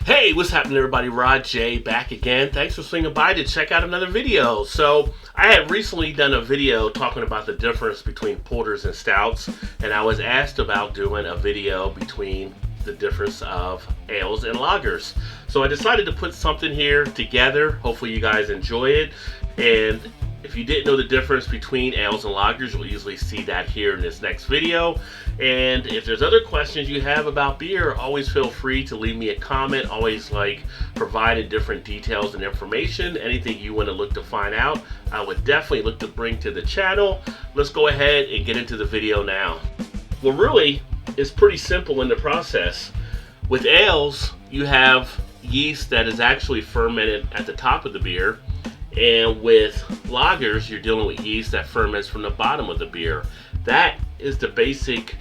Hey, what's happening everybody? Rod J back again. Thanks for swinging by to check out another video. So I had recently done a video talking about the difference between porters and stouts, and I was asked about doing a video between the difference of ales and lagers. So I decided to put something here together. Hopefully you guys enjoy it. And if you didn't know the difference between ales and lagers, you'll easily see that here in this next video. And if there's other questions you have about beer, always feel free to leave me a comment. Always like providing different details and information. Anything you want to look to find out, I would definitely look to bring to the channel. Let's go ahead and get into the video now. Well, really, it's pretty simple in the process. With ales, you have yeast that is actually fermented at the top of the beer. And with lagers, you're dealing with yeast that ferments from the bottom of the beer. That is the basic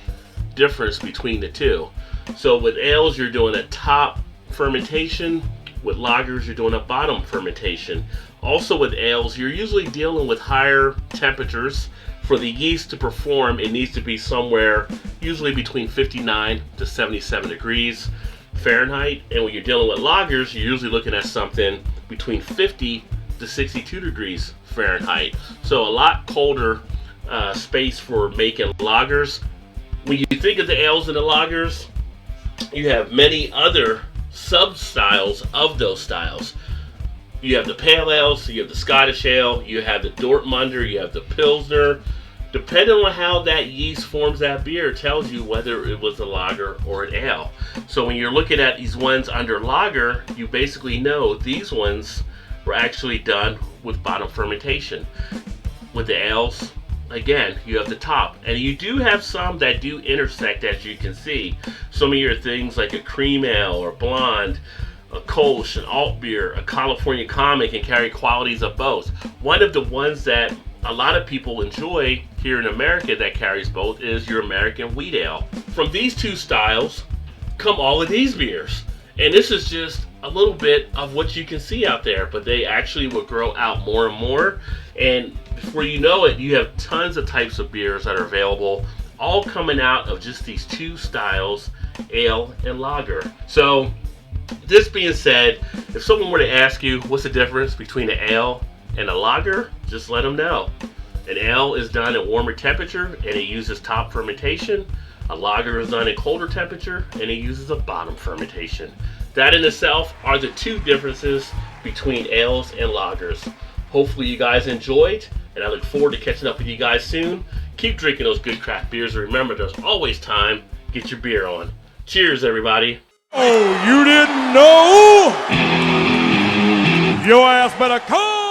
difference between the two. So with ales, you're doing a top fermentation. With lagers, you're doing a bottom fermentation. Also with ales, you're usually dealing with higher temperatures. For the yeast to perform, it needs to be somewhere usually between 59 to 77 degrees Fahrenheit. And when you're dealing with lagers, you're usually looking at something between 50 to 62 degrees Fahrenheit. So a lot colder space for making lagers. When you think of the ales and the lagers, you have many other sub-styles of those styles. You have the pale ales, you have the Scottish ale, you have the Dortmunder, you have the Pilsner. Depending on how that yeast forms that beer tells you whether it was a lager or an ale. So when you're looking at these ones under lager, you basically know these ones were actually done with bottom fermentation. With the ales, again, you have the top, and you do have some that do intersect, as you can see. Some of your things like a cream ale or blonde, a Kolsch, an alt beer, a California Common can carry qualities of both. One of the ones that a lot of people enjoy here in America that carries both is your American wheat ale. From these two styles come all of these beers. And this is just a little bit of what you can see out there, but they actually will grow out more and more. And before you know it, you have tons of types of beers that are available, all coming out of just these two styles, ale and lager. So this being said, if someone were to ask you what's the difference between an ale and a lager, just let them know. An ale is done at warmer temperature and it uses top fermentation. A lager is done at colder temperature and it uses a bottom fermentation. That in itself are the two differences between ales and lagers. Hopefully you guys enjoyed, and I look forward to catching up with you guys soon. Keep drinking those good craft beers, and remember there's always time. Get your beer on. Cheers, everybody. Oh, you didn't know? Your ass better come!